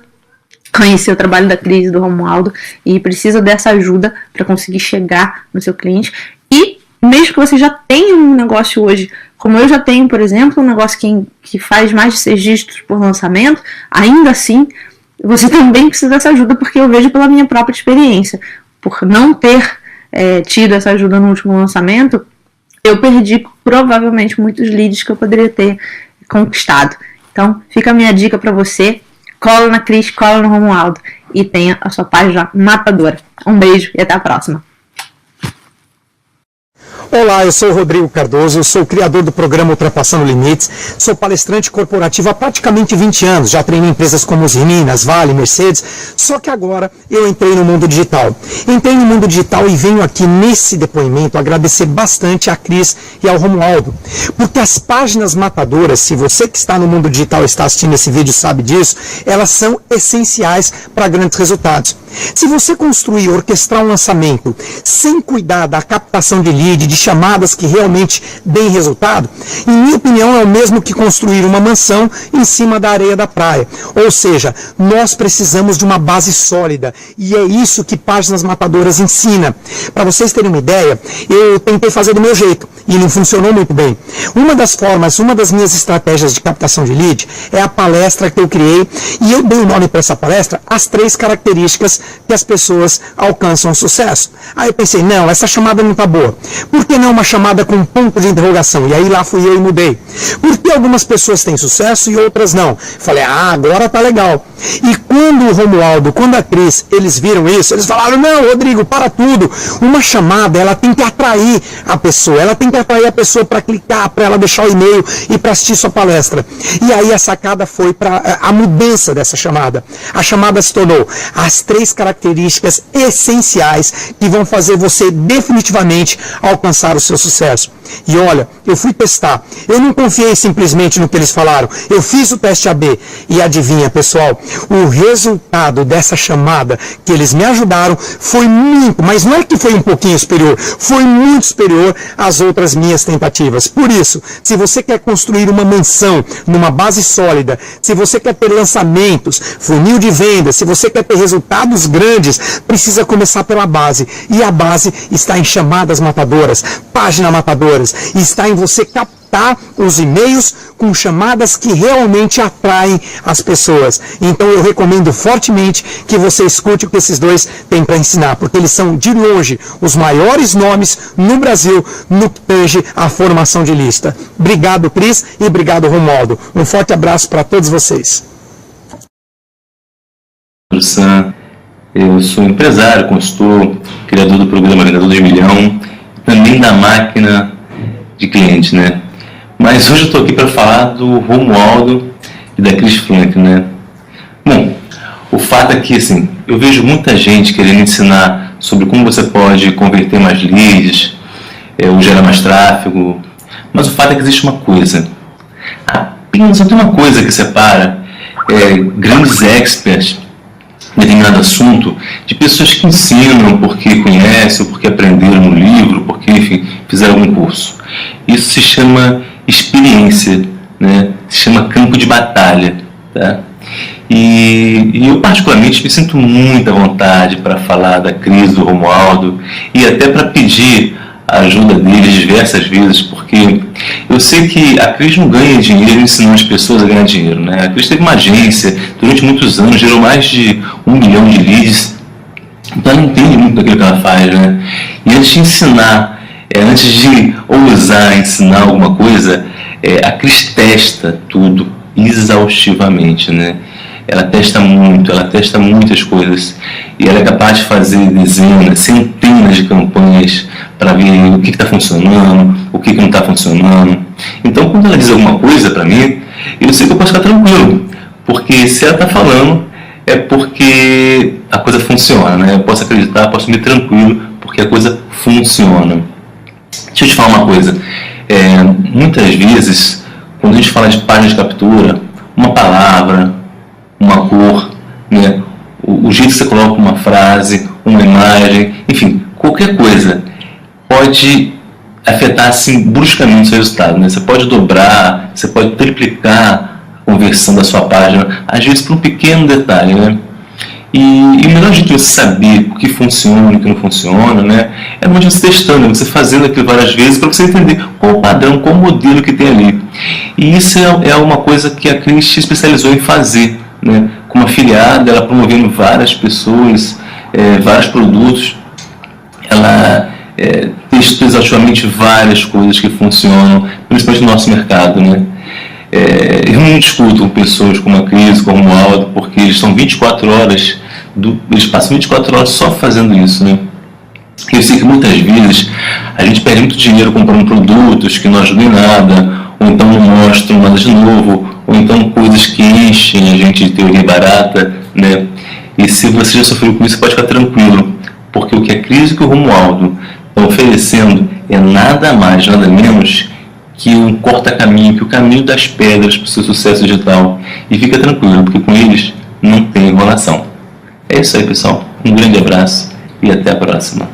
conhecer o trabalho da Cris e do Romualdo e precisa dessa ajuda para conseguir chegar no seu cliente. E mesmo que você já tenha um negócio hoje, como eu já tenho, por exemplo, um negócio que faz mais de 6 dígitos por lançamento, ainda assim, você também precisa dessa ajuda, porque eu vejo pela minha própria experiência. Por não ter tido essa ajuda no último lançamento, eu perdi provavelmente muitos leads que eu poderia ter conquistado. Então, fica a minha dica para você, cola na Cris, cola no Romualdo e tenha a sua página matadora. Um beijo e até a próxima. Olá, eu sou o Rodrigo Cardoso, eu sou o criador do programa Ultrapassando Limites, sou palestrante corporativo há praticamente 20 anos, já treinei empresas como Minas, Vale, Mercedes, só que agora eu entrei no mundo digital. Entrei no mundo digital e venho aqui nesse depoimento agradecer bastante a Cris e ao Romualdo, porque as páginas matadoras, se você que está no mundo digital e está assistindo esse vídeo sabe disso, elas são essenciais para grandes resultados. Se você construir, orquestrar um lançamento sem cuidar da captação de lead, de chamadas que realmente deem resultado, em minha opinião é o mesmo que construir uma mansão em cima da areia da praia. Ou seja, nós precisamos de uma base sólida e é isso que Páginas Matadoras ensina. Para vocês terem uma ideia, eu tentei fazer do meu jeito e não funcionou muito bem. Uma das formas, uma das minhas estratégias de captação de lead é a palestra que eu criei e eu dei o nome para essa palestra, as 3 características que as pessoas alcançam sucesso. Aí eu pensei, não, essa chamada não está boa. Por que não uma chamada com um ponto de interrogação? E aí lá fui eu e mudei. Por que algumas pessoas têm sucesso e outras não? Falei, agora tá legal. E quando o Romualdo, quando a Cris, eles viram isso, eles falaram, não, Rodrigo, para tudo. Uma chamada, ela tem que atrair a pessoa. Ela tem que atrair a pessoa para clicar, para ela deixar o e-mail e para assistir sua palestra. E aí a sacada foi para a mudança dessa chamada. A chamada se tornou as 3 características essenciais que vão fazer você definitivamente alcançar o seu sucesso. E olha, eu fui testar. Eu não confiei simplesmente no que eles falaram. Eu fiz o teste AB e adivinha, pessoal, o resultado dessa chamada que eles me ajudaram foi muito, mas não é que foi um pouquinho superior, foi muito superior às outras minhas tentativas. Por isso, se você quer construir uma mansão numa base sólida, se você quer ter lançamentos, funil de venda, se você quer ter resultados grandes, precisa começar pela base. E a base está em chamadas matadoras, páginas matadoras, está em você captar os e-mails com chamadas que realmente atraem as pessoas. Então eu recomendo fortemente que você escute o que esses 2 têm para ensinar, porque eles são de longe os maiores nomes no Brasil no que tange a formação de lista. Obrigado, Cris, e obrigado, Romualdo. Um forte abraço para todos vocês. Eu sou empresário, consultor, criador do programa Vendedor de Milhão, também da máquina de cliente, né? Mas hoje eu estou aqui para falar do Romualdo e da Cris Frank, né? Bom, o fato é que, assim, eu vejo muita gente querendo ensinar sobre como você pode converter mais leads, ou gerar mais tráfego, mas o fato é que existe uma coisa, apenas só tem uma coisa que separa grandes experts em determinado assunto de pessoas que ensinam porque conhecem, ou porque aprenderam no livro, porque, enfim, fizeram algum curso. Isso se chama experiência, né? Se chama campo de batalha, tá? E eu particularmente me sinto muita vontade para falar da Cris, do Romualdo e até para pedir a ajuda deles diversas vezes, porque eu sei que a Cris não ganha dinheiro ensinando as pessoas a ganhar dinheiro, né? A Cris teve uma agência, durante muitos anos, gerou mais de 1 milhão de leads, então ela entende muito daquilo que ela faz, né? E antes de ensinar, antes de ousar ensinar alguma coisa, a Cris testa tudo exaustivamente, né? Ela testa muito, ela testa muitas coisas e ela é capaz de fazer dezenas, centenas de campanhas para ver o que está funcionando, o que não está funcionando. Então, quando ela diz alguma coisa para mim, eu sei que eu posso ficar tranquilo, porque se ela está falando, é porque a coisa funciona, né? Eu posso acreditar, posso me tranquilo, porque a coisa funciona. Deixa eu te falar uma coisa. Muitas vezes, quando a gente fala de página de captura, uma palavra, uma cor, né? O jeito que você coloca uma frase, uma imagem, enfim, qualquer coisa pode afetar assim bruscamente o seu resultado, né? Você pode dobrar, você pode triplicar a conversão da sua página, às vezes por um pequeno detalhe, né? E o melhor jeito de você saber o que funciona e o que não funciona, né, é você testando, você fazendo aquilo várias vezes para você entender qual o padrão, qual o modelo que tem ali. E isso é uma coisa que a Cris se especializou em fazer, né? Como afiliada, ela promovendo várias pessoas, vários produtos, ela testou exaustivamente várias coisas que funcionam, principalmente no nosso mercado, né? Eu não discuto com pessoas como a Cris, como o Romualdo, porque eles são 24 horas, eles passam 24 horas só fazendo isso, né? Eu sei que muitas vezes a gente perde muito dinheiro comprando produtos que não ajudam em nada, ou então não mostram nada de novo, ou então coisas que enchem a gente de teoria barata, né? E se você já sofreu com isso, pode ficar tranquilo, porque o que a Cris e o Romualdo estão oferecendo é nada mais, nada menos que um corta-caminho, que o caminho das pedras para o seu sucesso digital. E fica tranquilo, porque com eles não tem enrolação. É isso aí, pessoal. Um grande abraço e até a próxima.